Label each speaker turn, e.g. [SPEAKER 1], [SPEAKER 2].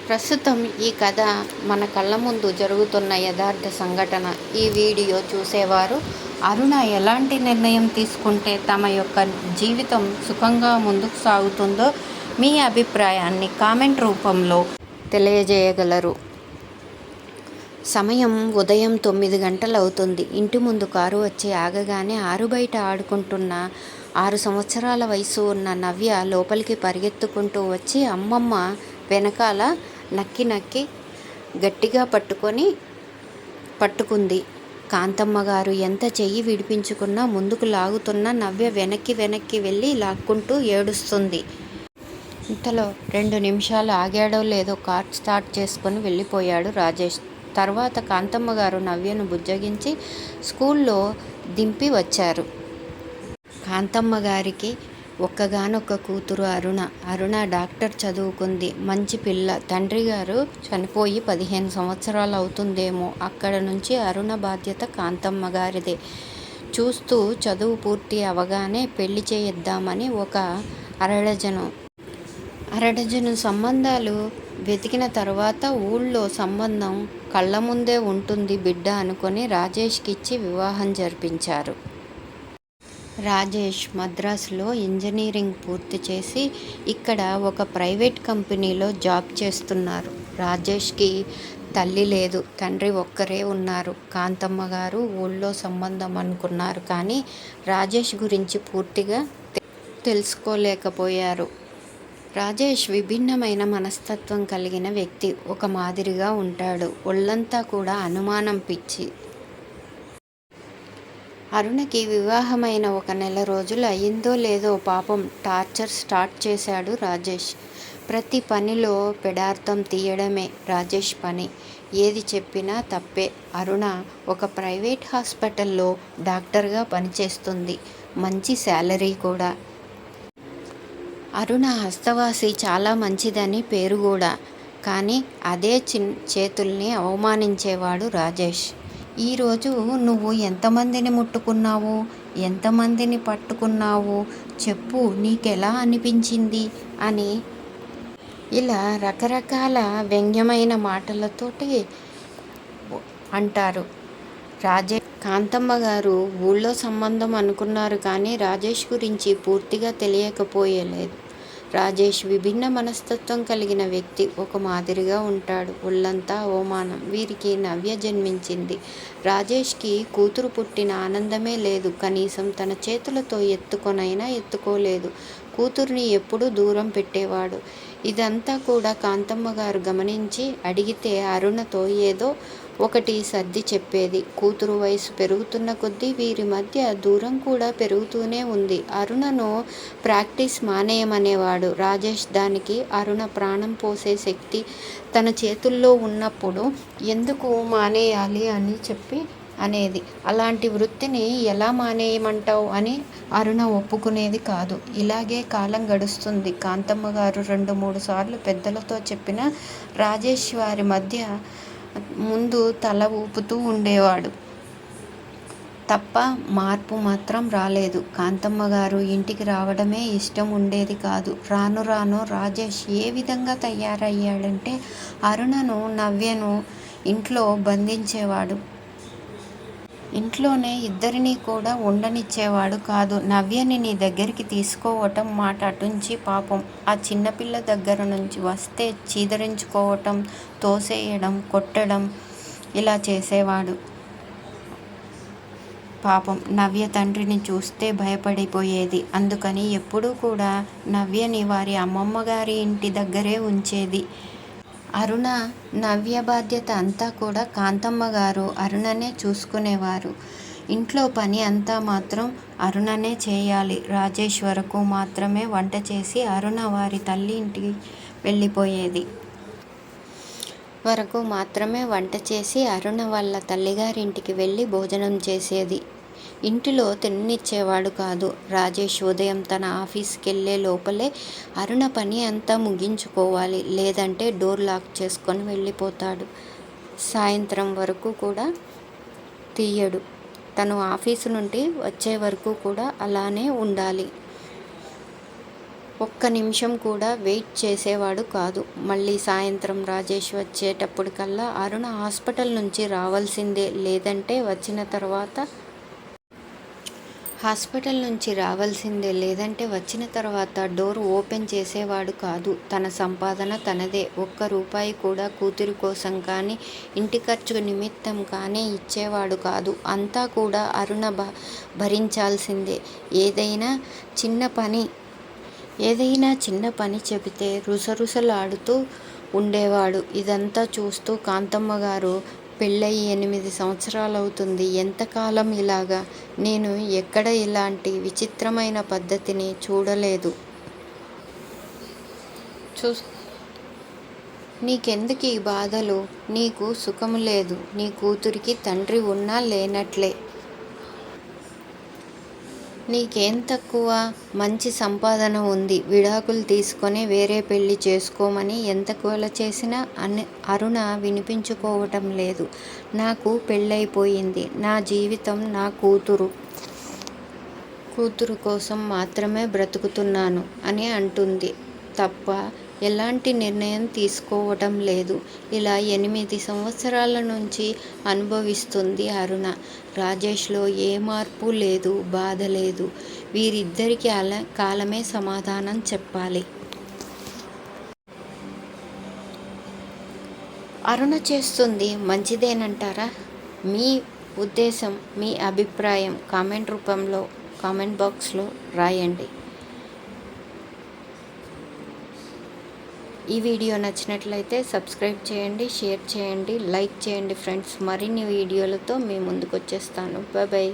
[SPEAKER 1] ప్రస్తుతం ఈ కథ మన కళ్ళ ముందు జరుగుతున్న యథార్థ సంఘటన. ఈ వీడియో చూసేవారు అరుణ ఎలాంటి నిర్ణయం తీసుకుంటే తమ యొక్క జీవితం సుఖంగా ముందుకు సాగుతుందో మీ అభిప్రాయాన్ని కామెంట్ రూపంలో తెలియజేయగలరు. సమయం ఉదయం 9 గంటలవుతుంది. ఇంటి ముందు కారు వచ్చి ఆగగానే ఆరు బయట ఆడుకుంటున్న 6 సంవత్సరాల వయసు ఉన్న నవ్య లోపలికి పరిగెత్తుకుంటూ వచ్చి అమ్మమ్మ వెనకాల నక్కి గట్టిగా పట్టుకుంది. కాంతమ్మ గారు ఎంత చెయ్యి విడిపించుకున్నా ముందుకు లాగుతున్న నవ్య వెనక్కి వెళ్ళి లాక్కుంటూ ఏడుస్తుంది. ఇంతలో 2 నిమిషాలు ఆగాడో లేదో కార్ స్టార్ట్ చేసుకొని వెళ్ళిపోయాడు రాజేష్. తర్వాత కాంతమ్మ గారు నవ్యను బుజ్జగించి స్కూల్లో దింపి వచ్చారు. కాంతమ్మ గారికి ఒక్కగానొక్క కూతురు అరుణ డాక్టర్ చదువుకుంది. మంచి పిల్ల. తండ్రి గారు చనిపోయి 15 సంవత్సరాలు అవుతుందేమో. అక్కడ నుంచి అరుణ బాధ్యత కాంతమ్మ గారిదే. చూస్తూ చదువు పూర్తి అవగానే పెళ్లి చేయిద్దామని ఒక అరడజను సంబంధాలు వెతికిన తర్వాత ఊళ్ళో సంబంధం కళ్ళ ముందే ఉంటుంది బిడ్డ అనుకొని రాజేష్కి ఇచ్చి వివాహం జరిపించారు. రాజేష్ మద్రాసులో ఇంజనీరింగ్ పూర్తి చేసి ఇక్కడ ఒక ప్రైవేట్ కంపెనీలో జాబ్ చేస్తున్నారు. రాజేష్కి తల్లి లేదు, తండ్రి ఒక్కరే ఉన్నారు. కాంతమ్మ గారు ఊళ్ళో సంబంధం అనుకున్నారు, కానీ రాజేష్ గురించి పూర్తిగా తెలుసుకోలేకపోయారు. రాజేష్ విభిన్నమైన మనస్తత్వం కలిగిన వ్యక్తి. ఒక మాదిరిగా ఉంటాడు. ఒళ్ళంతా కూడా అనుమానం పిచ్చి. అరుణకి వివాహమైన 1 నెల రోజులు అయిందో లేదో పాపం టార్చర్ స్టార్ట్ చేశాడు రాజేష్. ప్రతి పనిలో పెడార్థం తీయడమే రాజేష్ పని. ఏది చెప్పినా తప్పే. అరుణ ఒక ప్రైవేట్ హాస్పిటల్లో డాక్టర్గా పనిచేస్తుంది. మంచి శాలరీ కూడా. అరుణ హస్తవాసి చాలా మంచిదని పేరు కూడా. కానీ అదే చేతుల్ని అవమానించేవాడు రాజేష్. ఈరోజు నువ్వు ఎంతమందిని ముట్టుకున్నావు, ఎంతమందిని పట్టుకున్నావు చెప్పు, నీకెలా అనిపించింది అని ఇలా రకరకాల వ్యంగ్యమైన మాటలతోటి అంటారు. కాంతమ్మ గారు ఊళ్ళో సంబంధం అనుకున్నారు, కానీ రాజేష్ గురించి పూర్తిగా తెలియకపోయలేదు. రాజేష్ విభిన్న మనస్తత్వం కలిగిన వ్యక్తి. ఒక మాదిరిగా ఉంటాడు. ఒళ్ళంతా అవమానం. వీరికి నవ్య జన్మించింది. రాజేష్కి కూతురు పుట్టిన ఆనందమే లేదు. కనీసం తన చేతులతో ఎత్తుకొనైనా ఎత్తుకోలేదు. కూతుర్ని ఎప్పుడూ దూరం పెట్టేవాడు. ఇదంతా కూడా కాంతమ్మ గారు గమనించి అడిగితే అరుణతో ఏదో ఒకటి సర్ది చెప్పేది. కూతురు వయసు పెరుగుతున్న కొద్దీ వీరి మధ్య దూరం కూడా పెరుగుతూనే ఉంది. అరుణను ప్రాక్టీస్ మానేయమనేవాడు రాజేష్. దానికి అరుణ ప్రాణం పోసే శక్తి తన చేతుల్లో ఉన్నప్పుడు ఎందుకు మానేయాలి అని చెప్పి అనేది. అలాంటి వృత్తిని ఎలా మానేయమంటావు అని అరుణ ఒప్పుకునేది కాదు. ఇలాగే కాలం గడుస్తుంది. కాంతమ్మ గారు 2-3 సార్లు పెద్దలతో చెప్పినా రాజేష్ వారి మధ్య ముందు తల ఊపుతూ ఉండేవాడు తప్ప మార్పు మాత్రం రాలేదు. కాంతమ్మ గారు ఇంటికి రావడమే ఇష్టం ఉండేది కాదు. రాను రాజేష్ ఏ విధంగా తయారయ్యాడంటే అరుణను నవ్యను ఇంట్లో బంధించేవాడు. ఇంట్లోనే ఇద్దరినీ కూడా ఉండనిచ్చేవాడు కాదు. నవ్యని నీ దగ్గరికి తీసుకోవటం మాట అటుంచి పాపం ఆ చిన్నపిల్ల దగ్గర నుంచి వస్తే చీదరించుకోవటం, తోసేయడం, కొట్టడం ఇలా చేసేవాడు. పాపం నవ్య తండ్రిని చూస్తే భయపడిపోయేది. అందుకని ఎప్పుడూ కూడా నవ్యని వారి అమ్మమ్మ గారి ఇంటి దగ్గరే ఉంచేది. అరుణ నవ్య బాధ్యత అంతా కూడా కాంతమ్మ గారు అరుణనే చూసుకునేవారు. ఇంట్లో పని అంతా మాత్రం అరుణనే చేయాలి. రాజేష్ వరకు మాత్రమే వంట చేసి అరుణ వారి తల్లి ఇంటికి వెళ్ళిపోయేది. వరకు మాత్రమే వంట చేసి అరుణ వాళ్ళ తల్లిగారింటికి వెళ్ళి భోజనం చేసేది. ఇంటిలో తిననిచ్చేవాడు కాదు. రాజేష్ ఉదయం తన ఆఫీస్కి వెళ్ళే లోపలే అరుణ పని అంతా ముగించుకోవాలి, లేదంటే డోర్ లాక్ చేసుకొని వెళ్ళిపోతాడు. సాయంత్రం వరకు కూడా తీయడు. తను ఆఫీసు నుండి వచ్చే వరకు కూడా అలానే ఉండాలి. ఒక్క నిమిషం కూడా వెయిట్ చేసేవాడు కాదు. మళ్ళీ సాయంత్రం రాజేష్ వచ్చేటప్పటికల్లా అరుణ హాస్పిటల్ నుంచి రావాల్సిందే, లేదంటే వచ్చిన తర్వాత డోర్ ఓపెన్ చేసేవాడు కాదు. తన సంపాదన తనదే. ఒక్క రూపాయి కూడా కూతురి కోసం కానీ, ఇంటి ఖర్చు నిమిత్తం కానీ ఇచ్చేవాడు కాదు. అంతా కూడా అరుణ భరించాల్సిందే. ఏదైనా చిన్న పని చెబితే రుసరుసలాడుతూ ఉండేవాడు. ఇదంతా చూస్తూ కాంతమ్మగారు, పెళ్ళయి 8 సంవత్సరాలవుతుంది. ఎంతకాలం ఇలాగా? నేను ఎక్కడ ఇలాంటి విచిత్రమైన పద్ధతిని చూడలేదు. నీకెందుకు ఈ బాధలు? నీకు సుఖము లేదు. నీ కూతురికి తండ్రి ఉన్నా లేనట్లే. నీకేం తక్కువ? మంచి సంపాదన ఉంది. విడాకులు తీసుకొని వేరే పెళ్లి చేసుకోమని ఎంత గోల చేసినా అరుణ వినిపించుకోవటం లేదు. నాకు పెళ్ళైపోయింది. నా జీవితం నా కూతురు కోసం మాత్రమే బ్రతుకుతున్నాను అని అంటుంది తప్ప ఎలాంటి నిర్ణయం తీసుకోవటం లేదు. ఇలా 8 సంవత్సరాల నుంచి అనుభవిస్తుంది అరుణ. రాజేష్లో ఏ మార్పు లేదు, బాధ లేదు. వీరిద్దరికీ కాలమే సమాధానం చెప్పాలి. అరుణ చేస్తుంది మంచిదేనంటారా? మీ ఉద్దేశం, మీ అభిప్రాయం కామెంట్ బాక్స్లో రాయండి. ఈ వీడియో నచ్చినట్లయితే సబ్స్క్రైబ్ చేయండి, షేర్ చేయండి, లైక్ చేయండి ఫ్రెండ్స్. మరిన్ని వీడియోలతో మీ ముందుకు వచ్చేస్తాను. బాయ్.